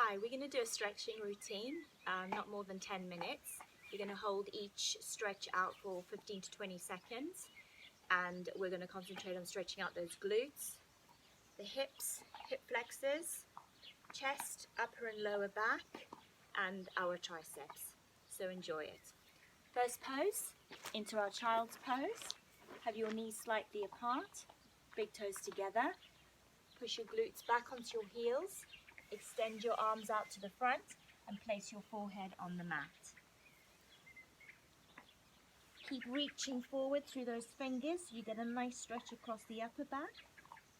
Hi, we're going to do a stretching routine, not more than 10 minutes. We're going to hold each stretch out for 15 to 20 seconds, and we're going to concentrate on stretching out those glutes, the hips, hip flexors, chest, upper and lower back, and our triceps. So enjoy it. First pose, into our child's pose. Have your knees slightly apart, big toes together. Push your glutes back onto your heels. Extend your arms out to the front and place your forehead on the mat. Keep reaching forward through those fingers so you get a nice stretch across the upper back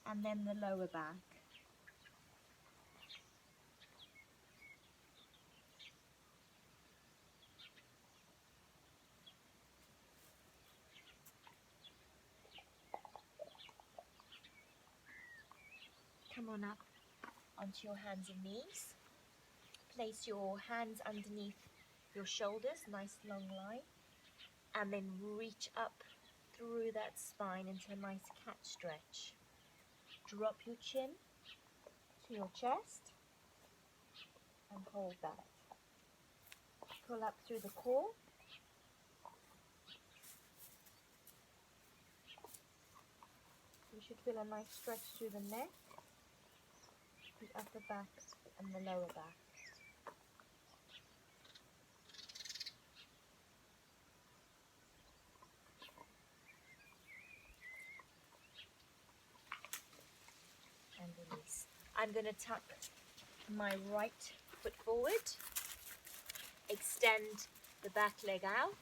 and then the lower back. Come on up onto your hands and knees. Place your hands underneath your shoulders, nice long line, and then reach up through that spine into a nice cat stretch. Drop your chin to your chest and hold that. Pull up through the core. You should feel a nice stretch through the neck, the upper back and the lower back. And release. I'm going to tuck my right foot forward, extend the back leg out,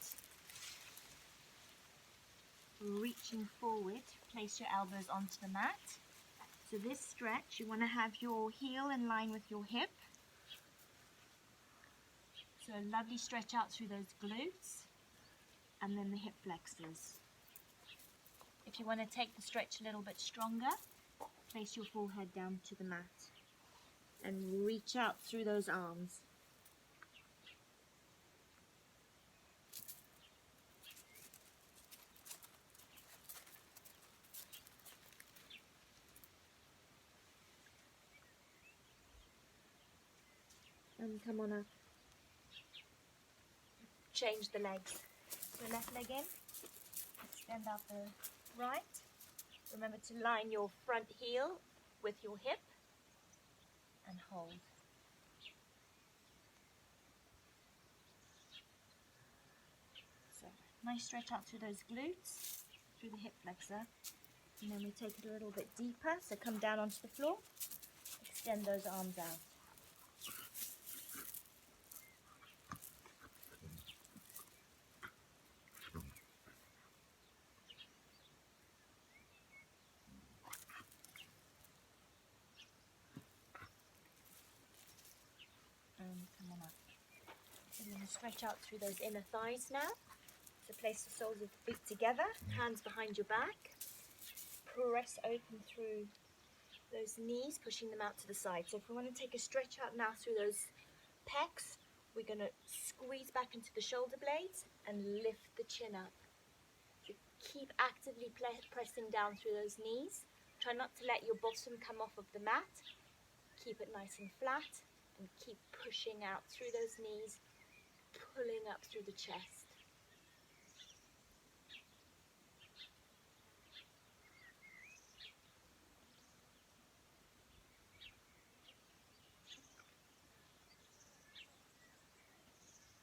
reaching forward, place your elbows onto the mat. So this stretch, you want to have your heel in line with your hip. So a lovely stretch out through those glutes and then the hip flexors. If you want to take the stretch a little bit stronger, place your forehead down to the mat and reach out through those arms. And come on up. Change the legs. So left leg in, extend out the right. Remember to line your front heel with your hip and hold. So nice stretch out through those glutes, through the hip flexor. And then we take it a little bit deeper. So come down onto the floor, extend those arms out. And come on up. So we're going to stretch out through those inner thighs now. So place the soles of the feet together, hands behind your back. Press open through those knees, pushing them out to the side. So if we want to take a stretch out now through those pecs, we're going to squeeze back into the shoulder blades and lift the chin up. So keep actively pressing down through those knees. Try not to let your bottom come off of the mat. Keep it nice and flat and keep pushing out through those knees, pulling up through the chest.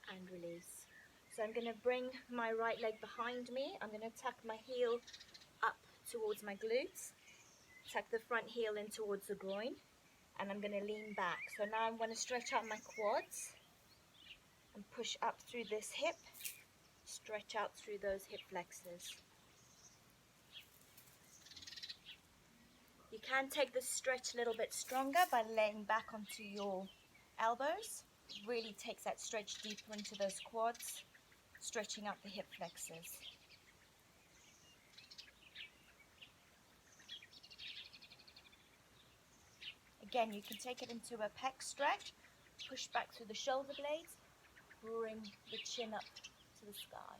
And release. So I'm going to bring my right leg behind me. I'm going to tuck my heel up towards my glutes, tuck the front heel in towards the groin, and I'm going to lean back. So now I'm going to stretch out my quads and push up through this hip, stretch out through those hip flexors. You can take this stretch a little bit stronger by laying back onto your elbows. It really takes that stretch deeper into those quads, stretching out the hip flexors. Again, you can take it into a pec stretch, push back through the shoulder blades, bring the chin up to the sky.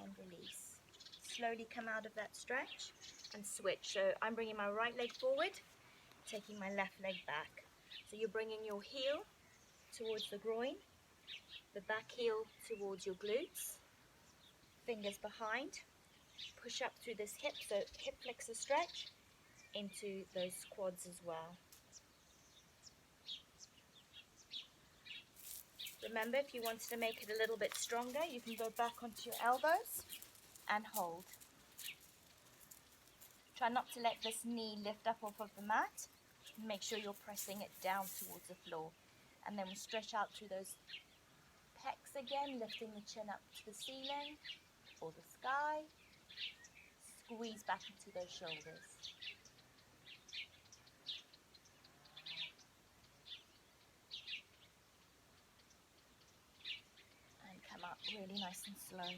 And release. Slowly come out of that stretch and switch. So I'm bringing my right leg forward, taking my left leg back. So you're bringing your heel towards the groin, the back heel towards your glutes, fingers behind, push up through this hip, so hip flexor stretch into those quads as well. Remember, if you wanted to make it a little bit stronger, you can go back onto your elbows and hold. Try not to let this knee lift up off of the mat. Make sure you're pressing it down towards the floor. And then we stretch out through those pecs again, lifting the chin up to the ceiling or the sky. Squeeze back into those shoulders. And come up really nice and slow.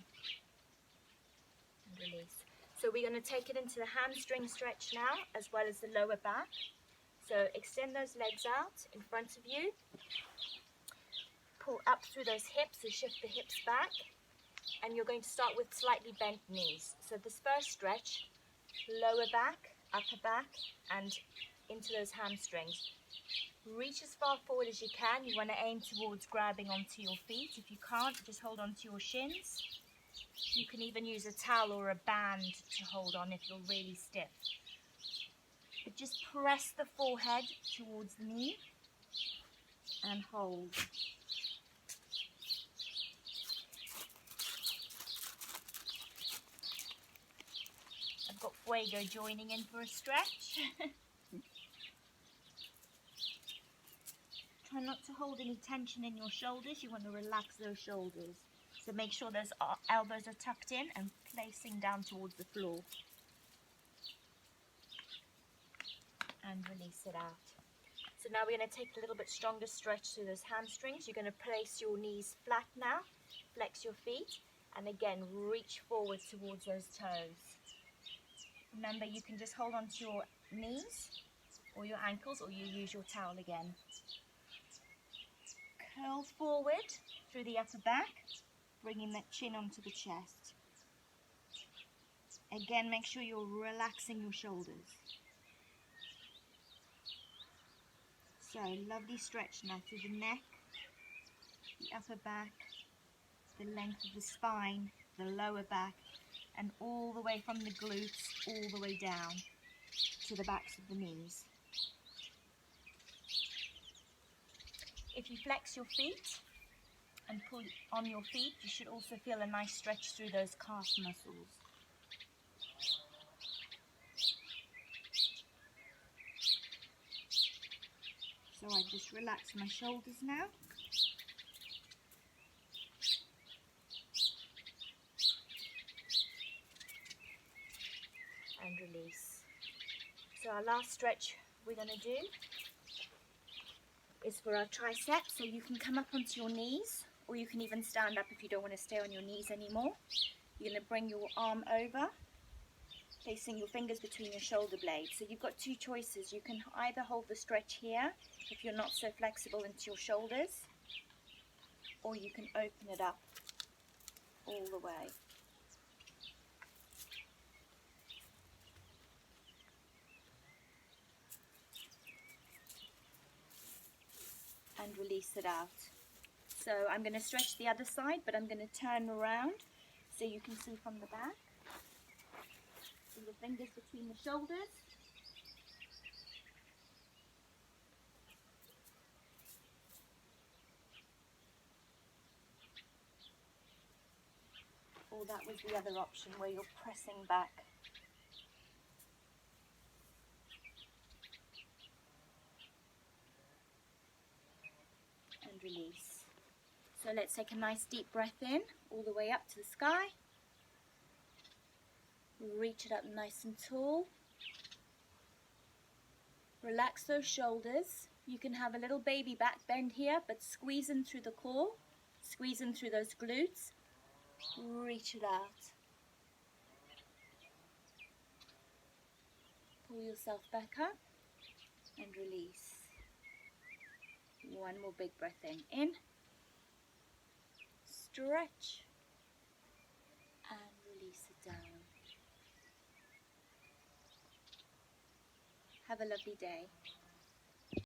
And release. So we're going to take it into the hamstring stretch now, as well as the lower back. So extend those legs out in front of you. Pull up through those hips, so shift the hips back. And you're going to start with slightly bent knees. So this first stretch, lower back, upper back, and into those hamstrings. Reach as far forward as you can. You want to aim towards grabbing onto your feet. If you can't, just hold onto your shins. You can even use a towel or a band to hold on if you're really stiff. But just press the forehead towards the knee and hold. I've got Fuego joining in for a stretch. Try not to hold any tension in your shoulders. You want to relax those shoulders. So make sure those elbows are tucked in and placing down towards the floor. And release it out. So now we're going to take a little bit stronger stretch through those hamstrings. You're going to place your knees flat now. Flex your feet. And again, reach forward towards those toes. Remember, you can just hold on to your knees or your ankles, or you use your towel again. Curl forward through the upper back, bringing that chin onto the chest. Again, make sure you're relaxing your shoulders. So, lovely stretch now through the neck, the upper back, the length of the spine, the lower back, and all the way from the glutes, all the way down to the backs of the knees. If you flex your feet and pull on your feet, you should also feel a nice stretch through those calf muscles. So I just relax my shoulders now. And release. So our last stretch we're going to do is for our triceps. So you can come up onto your knees, or you can even stand up if you don't want to stay on your knees anymore. You're going to bring your arm over, placing your fingers between your shoulder blades. So you've got two choices. You can either hold the stretch here if you're not so flexible into your shoulders, or you can open it up all the way. And release it out. So I'm going to stretch the other side, but I'm going to turn around so you can see from the back. So the fingers between the shoulders. Or that was the other option where you're pressing back. And release. So let's take a nice deep breath in, all the way up to the sky. Reach it up nice and tall. Relax those shoulders. You can have a little baby back bend here, but squeeze in through the core. Squeeze in through those glutes. Reach it out. Pull yourself back up and release. One more big breath in. Stretch and release it down. Have a lovely day.